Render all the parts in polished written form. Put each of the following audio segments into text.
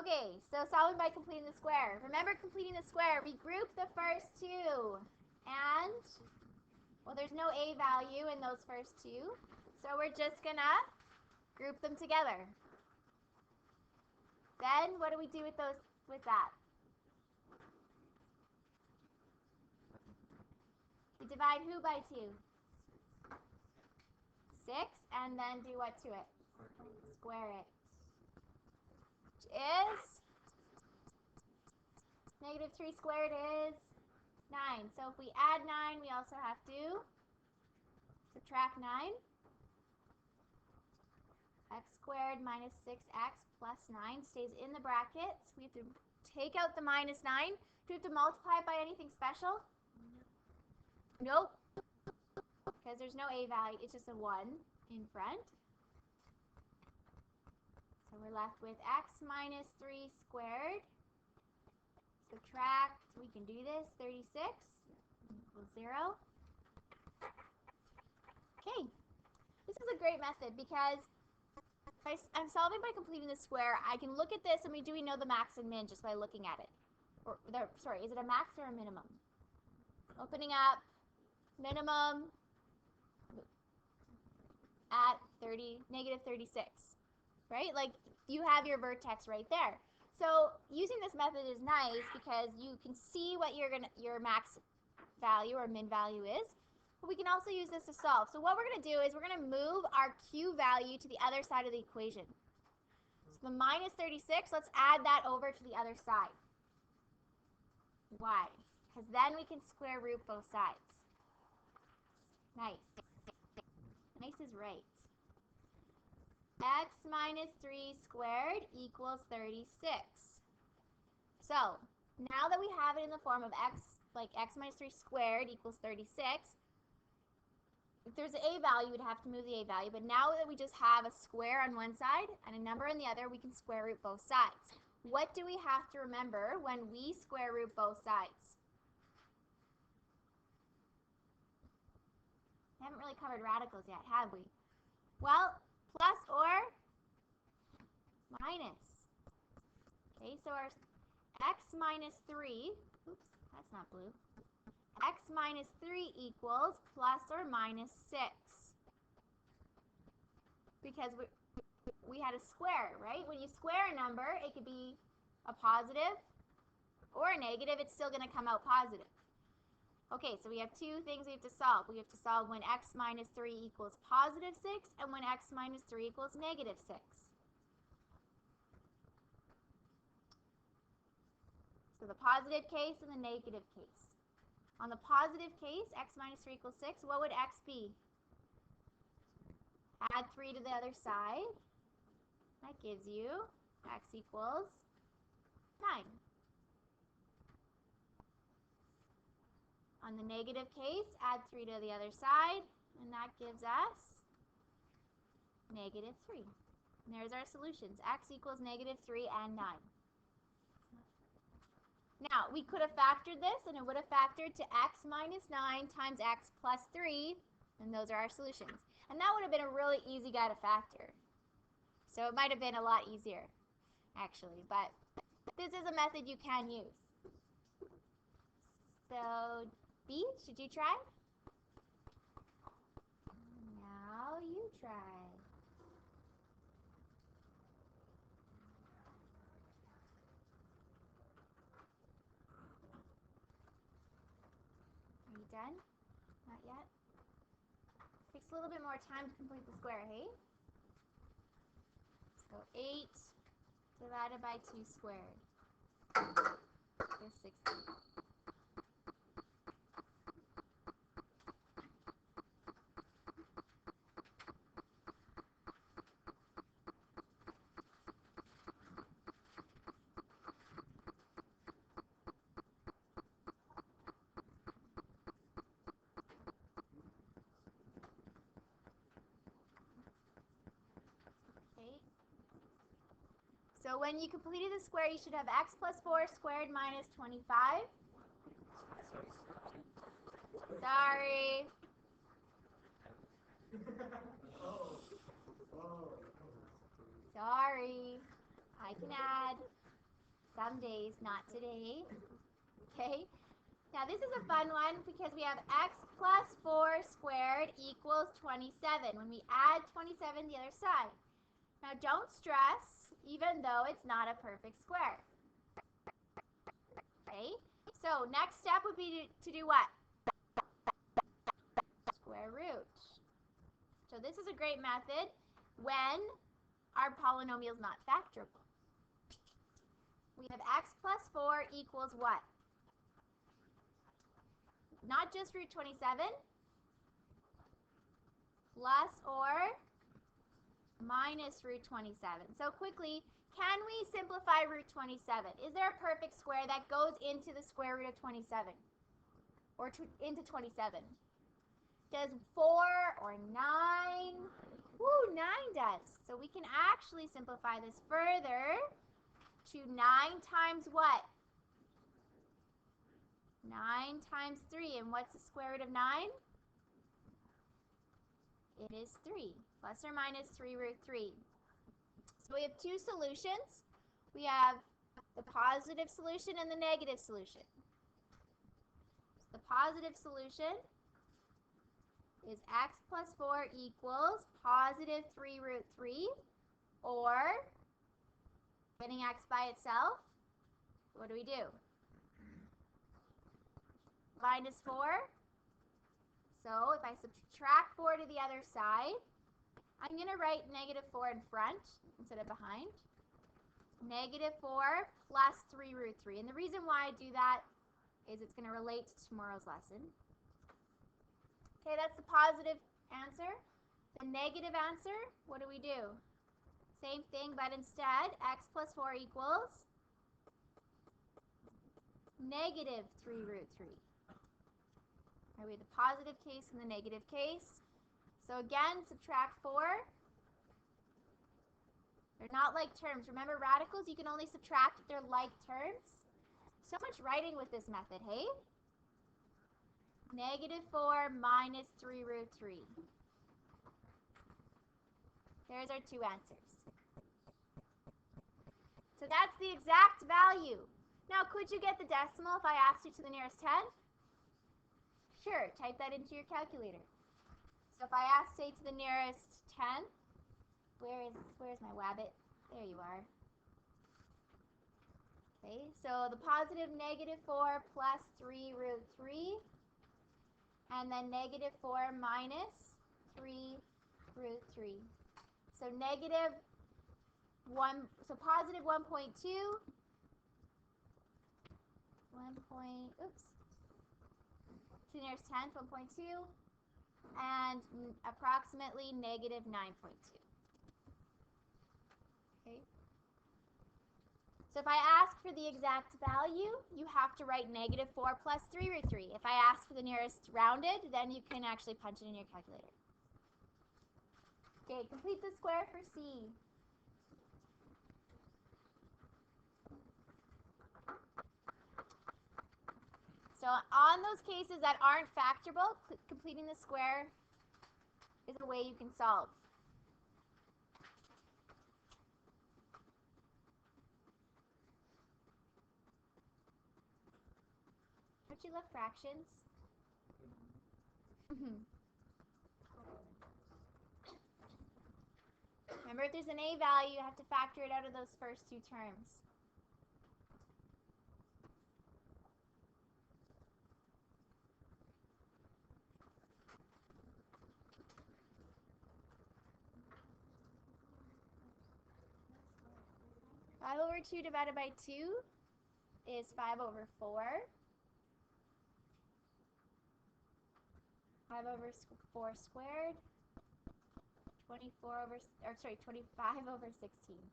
Okay, so solving by completing the square. Remember completing the square. We group the first two. And, well, there's no a value in those first two. So we're just going to group them together. Then what do we do with that? We divide who by 2? 6, and then do what to it? Square it. Which is -3 squared is 9. So if we add 9, we also have to subtract 9. X squared minus 6x plus 9 stays in the brackets. We have to take out the -9. Do we have to multiply it by anything special? Nope. Because there's no a value. It's just a 1 in front. So we're left with x minus 3 squared. Subtract, we can do this, 36 equals 0. Okay. This is a great method because if I'm solving by completing the square, I can look at this and do we know the max and min just by looking at it? Or sorry, is it a max or a minimum? Opening up, minimum at -36, right? Like you have your vertex right there. So using this method is nice because you can see what your max value or min value is. But we can also use this to solve. So what we're going to do is we're going to move our q value to the other side of the equation. So the -36, let's add that over to the other side. Why? Because then we can square root both sides. Nice. Nice is right. X minus 3 squared equals 36. So now that we have it in the form of x, like x minus 3 squared equals 36, if there's an a value, we'd have to move the a value. But now that we just have a square on one side and a number on the other, we can square root both sides. What do we have to remember when we square root both sides? We haven't really covered radicals yet, have we? Well, plus or minus. Okay, so our x minus 3, oops, that's not blue. X minus 3 equals plus or minus 6. Because we had a square, right? When you square a number, it could be a positive or a negative. It's still going to come out positive. Okay, so we have two things we have to solve. We have to solve when x minus 3 equals positive 6 and when x minus 3 equals negative 6. So the positive case and the negative case. On the positive case, x minus 3 equals 6, what would x be? Add 3 to the other side. That gives you x equals 9. On the negative case, add 3 to the other side, and that gives us negative 3. And there's our solutions. X equals negative 3 and 9. Now, we could have factored this, and it would have factored to x minus 9 times x plus 3, and those are our solutions. And that would have been a really easy guy to factor. So it might have been a lot easier, actually, but this is a method you can use. So, B, should you try? Now you try. Are you done? Not yet? Takes a little bit more time to complete the square, hey? So 8 divided by 2 squared is 60. So when you completed the square, you should have x plus 4 squared minus 25. Sorry. Sorry. I can add. Some days, not today. Okay? Now this is a fun one because we have x plus 4 squared equals 27 when we add 27 to the other side. Now don't stress, even though it's not a perfect square. Okay? So next step would be to do what? Square root. So this is a great method when our polynomial is not factorable. We have x plus 4 equals what? Not just root 27, plus or minus root 27. So quickly, can we simplify root 27? Is there a perfect square that goes into the square root of 27? Or into 27? Does 4 or 9? Woo, 9 does. So we can actually simplify this further to 9 times what? 9 times 3. And what's the square root of 9? It is 3. Plus or minus 3 root 3. So we have two solutions. We have the positive solution and the negative solution. The positive solution is x plus 4 equals positive 3 root 3, or getting x by itself, what do? Minus 4. So if I subtract 4 to the other side, I'm going to write negative 4 in front instead of behind. Negative 4 plus 3 root 3. And the reason why I do that is it's going to relate to tomorrow's lesson. Okay, that's the positive answer. The negative answer, what do? Same thing, but instead, x plus 4 equals negative 3 root 3. Right, we have the positive case and the negative case. So again, subtract 4. They're not like terms. Remember, radicals, you can only subtract if they're like terms. So much writing with this method, hey? Negative 4 minus 3 root 3. There's our two answers. So that's the exact value. Now, could you get the decimal if I asked you to the nearest 10? Sure, type that into your calculator. So if I asked, say, to the nearest 10, where's my wabbit? There you are. Okay, so the positive negative 4 plus 3 root 3, and then negative 4 minus 3 root 3. So negative 1, so positive 1.2, oops, to the nearest 10th, 1.2, and approximately negative 9.2. Okay. So if I ask for the exact value, you have to write negative 4 plus 3 root 3. If I ask for the nearest rounded, then you can actually punch it in your calculator. Okay, complete the square for C. So on those cases that aren't factorable, completing the square is a way you can solve. Don't you love fractions? Remember, if there's an A value, you have to factor it out of those first two terms. Five over 2 divided by 2 is 5 over 4. 5 over 4 squared. 25 over 16.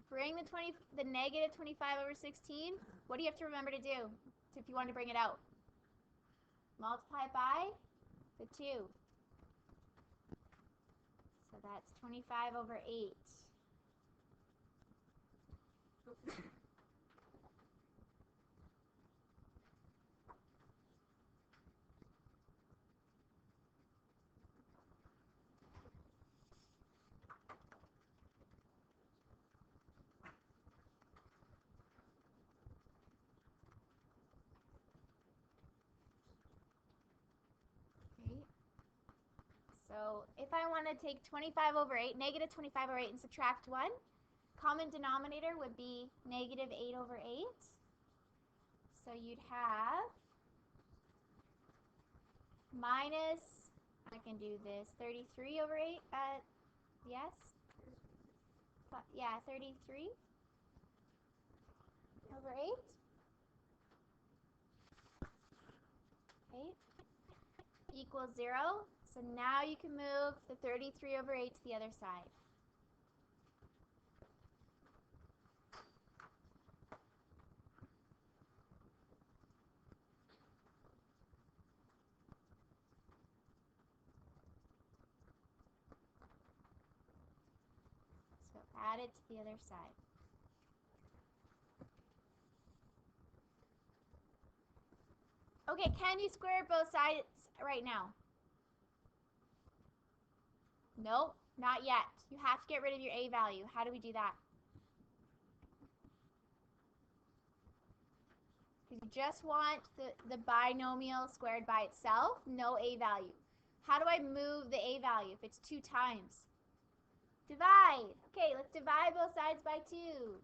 Bring the negative 25 over 16. What do you have to remember to do if you want to bring it out? Multiply by the 2. So that's That's 25 over 8. Okay. So if I want to take 25 over 8, negative 25 over 8, and subtract 1, common denominator would be negative 8 over 8. So you'd have minus, I can do this, 33 over 8, yes? Yeah, 33 over 8. Okay, equals 0. So now you can move the 33 over 8 to the other side. So add it to the other side. Okay, can you square both sides right now? Nope, not yet. You have to get rid of your a value. How do we do that? Because you just want the binomial squared by itself, no a value. How do I move the a value if it's 2 times? Divide. Okay, let's divide both sides by 2.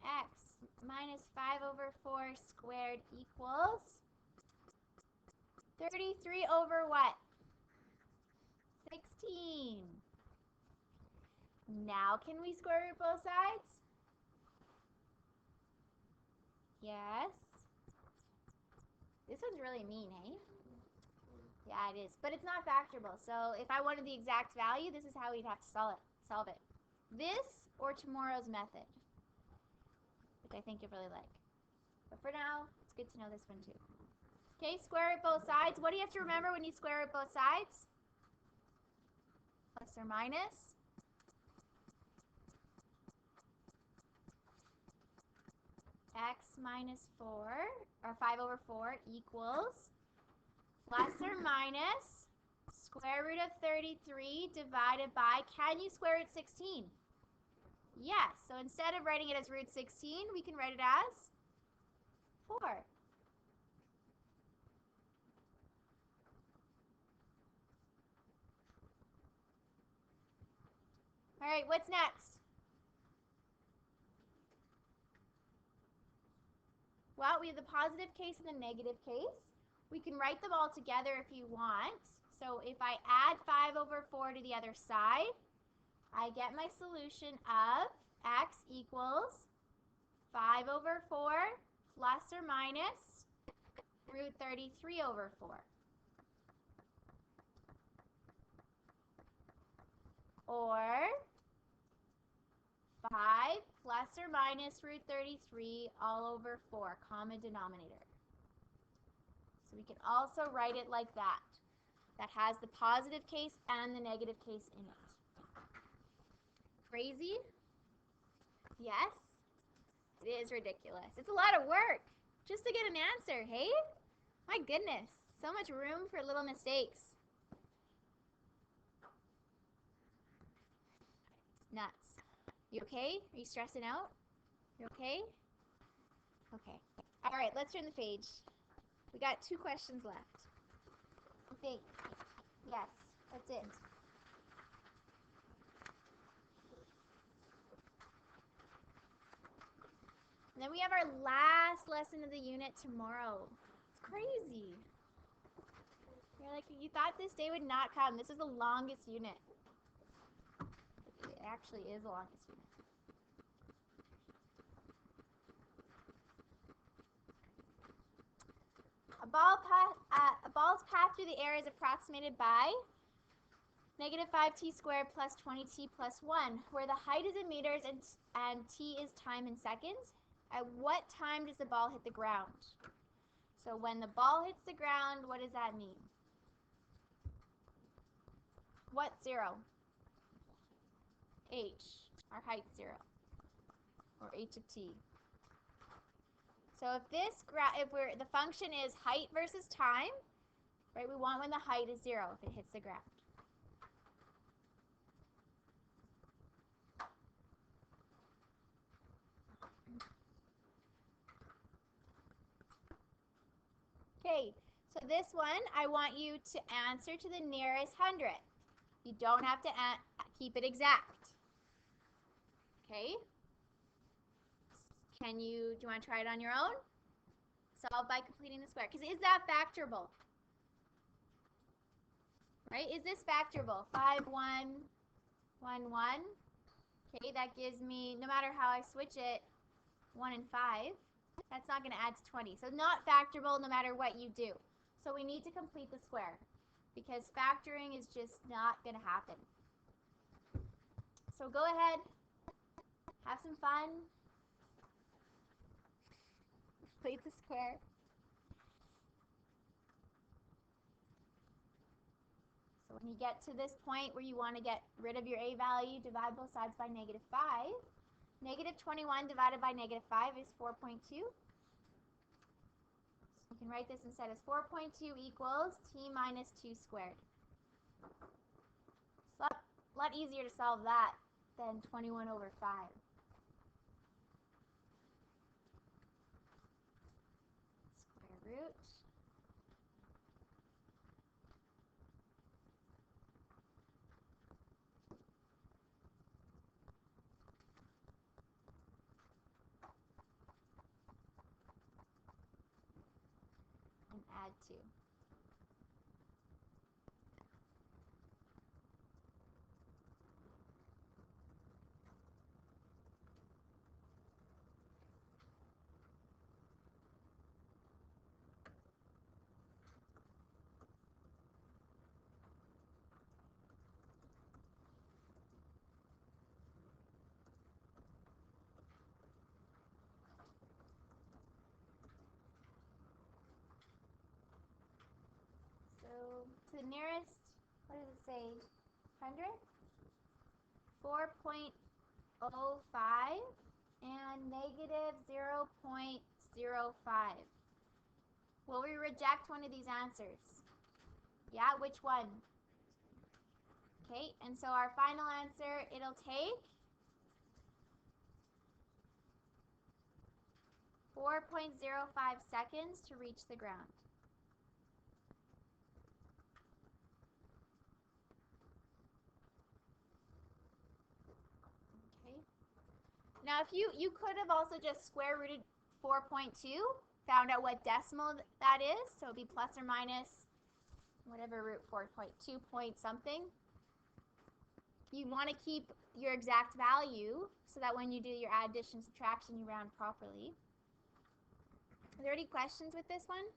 X minus 5 over 4 squared equals 33 over what? 16. Now can we square root both sides? Yes. This one's really mean, eh? Yeah, it is. But it's not factorable. So if I wanted the exact value, this is how we'd have to solve it. This or tomorrow's method, which I think you'll really like. But for now, it's good to know this one too. Okay, square root both sides. What do you have to remember when you square root both sides? Plus or minus. X minus 4, or 5 over 4 equals plus or minus square root of 33 divided by, can you square root 16? Yes, so instead of writing it as root 16, we can write it as 4. All right, what's next? Well, we have the positive case and the negative case. We can write them all together if you want. So if I add 5 over 4 to the other side, I get my solution of x equals 5 over 4 plus or minus root 33 over 4. Or 5 plus or minus root 33 all over 4, common denominator. So we can also write it like that. That has the positive case and the negative case in it. Crazy? Yes? It is ridiculous. It's a lot of work just to get an answer, hey? My goodness, so much room for little mistakes. Nuts. You okay? Are you stressing out? You okay? Okay. All right, let's turn the page. We got 2 questions left. I think. Yes, that's it. And then we have our last lesson of the unit tomorrow. It's crazy. You're like, you thought this day would not come. This is the longest unit. It actually is the longest unit. A ball's path through the air is approximated by negative 5t squared plus 20t plus 1, where the height is in meters and t is time in seconds. At what time does the ball hit the ground? So when the ball hits the ground, what does that mean? What 0? H. Our height 0. Or h of t. So if the function is height versus time, right? We want when the height is 0 if it hits the ground. Okay, so this one, I want you to answer to the nearest hundredth. You don't have to keep it exact. Okay? Do you want to try it on your own? Solve by completing the square. Because is that factorable? Right? Is this factorable? 5, 1, 1, 1. Okay, that gives me, no matter how I switch it, 1 and 5. That's not going to add to 20. So not factorable no matter what you do. So we need to complete the square because factoring is just not going to happen. So go ahead, have some fun, complete the square. So when you get to this point where you want to get rid of your a value, divide both sides by -5. Negative 21 divided by -5 is 4.2. You can write this instead as 4.2 equals t minus 2 squared. It's a lot easier to solve that than 21 over 5. Square root. And add 2. So to the nearest, what does it say? 100? 4.05 and negative 0.05. Will we reject one of these answers? Yeah, which one? Okay, and so our final answer, it'll take 4.05 seconds to reach the ground. Okay. Now, if you could have also just square rooted 4.2, found out what decimal that is, so it'd be plus or minus whatever root 4.2 point something. You want to keep your exact value so that when you do your addition subtraction, you round properly. Are there any questions with this one?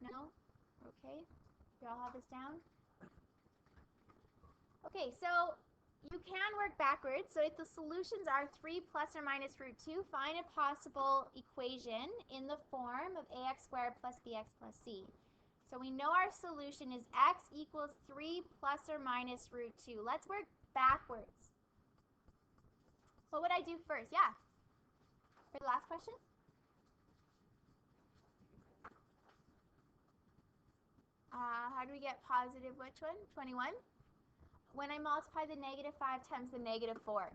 No? Okay. You all have this down? Okay, so you can work backwards. So if the solutions are 3 plus or minus root 2, find a possible equation in the form of ax squared plus bx plus c. So we know our solution is x equals 3 plus or minus root 2. Let's work backwards. What would I do first? Yeah. For the last question? How do we get positive which one? 21? When I multiply the -5 times the -4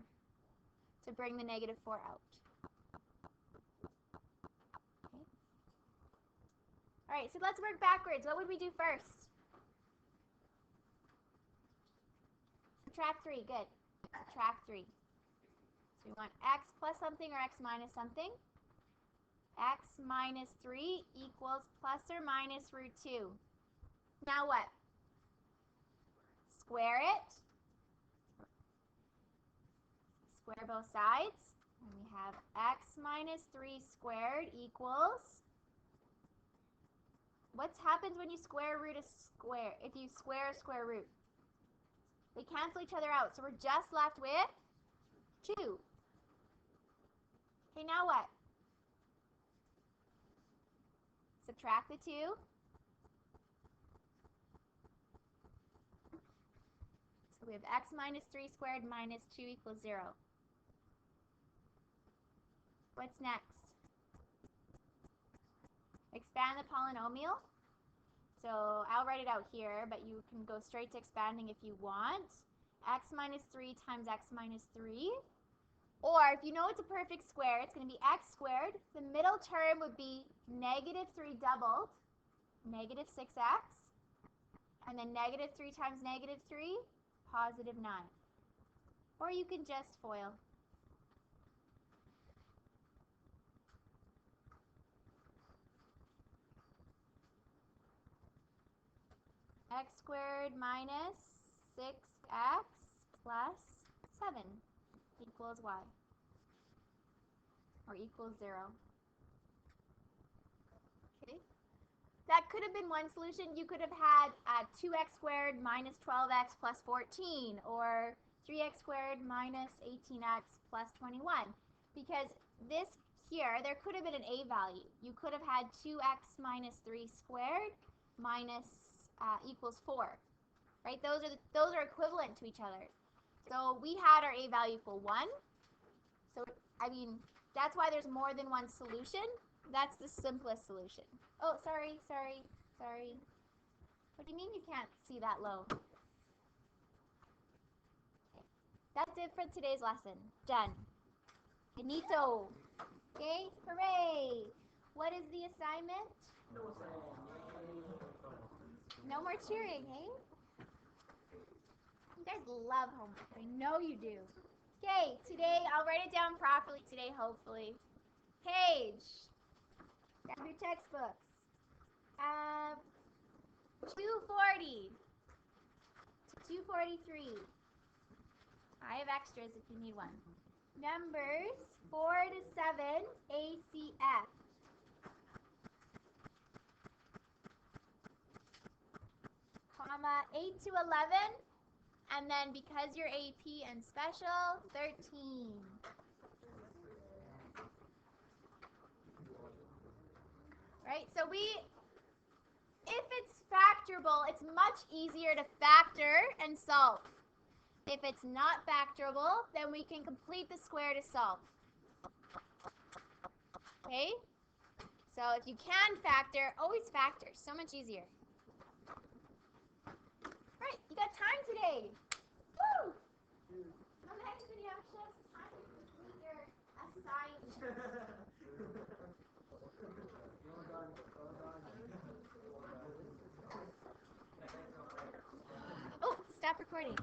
to bring the -4 out. Okay. All right, so let's work backwards. What would we do first? Subtract 3. Good. Subtract 3. So we want x plus something or x minus something. X minus 3 equals plus or minus root 2. Now what? Square it. Square both sides. And we have x minus 3 squared equals. What happens when you square root a square? If you square a square root? They cancel each other out. So we're just left with 2. Okay, now what? Subtract the 2. We have x minus 3 squared minus 2 equals 0. What's next? Expand the polynomial. So I'll write it out here, but you can go straight to expanding if you want. X minus 3 times x minus 3. Or if you know it's a perfect square, it's going to be x squared. The middle term would be negative 3 doubled, negative 6x. And then negative 3 times negative 3, positive 9. Or you can just FOIL. X squared minus 6x plus 7 equals y. Or equals 0. Okay. That could have been one solution. You could have had 2x squared minus 12x plus 14, or 3x squared minus 18x plus 21. Because this here, there could have been an a value. You could have had 2x minus 3 squared minus equals 4. Right? Those are equivalent to each other. So we had our a value equal 1. So, I mean, that's why there's more than one solution. That's the simplest solution. Oh, sorry. What do you mean you can't see that low? Okay. That's it for today's lesson. Done. Finito. Okay, hooray. What is the assignment? No more cheering, eh? You guys love homework. I know you do. Okay, today I'll write it down properly today, hopefully. Page. Grab your textbooks. 240 to 243. I have extras if you need one. Numbers 4 to 7 ACF. Comma 8 to 11. And then because you're AP and special, 13. Right? So if it's factorable, it's much easier to factor and solve. If it's not factorable, then we can complete the square to solve. Okay? So if you can factor, always factor. So much easier. Right, you got time today. Woo! On the next video, show us time to complete your assignment. Oh, stop recording.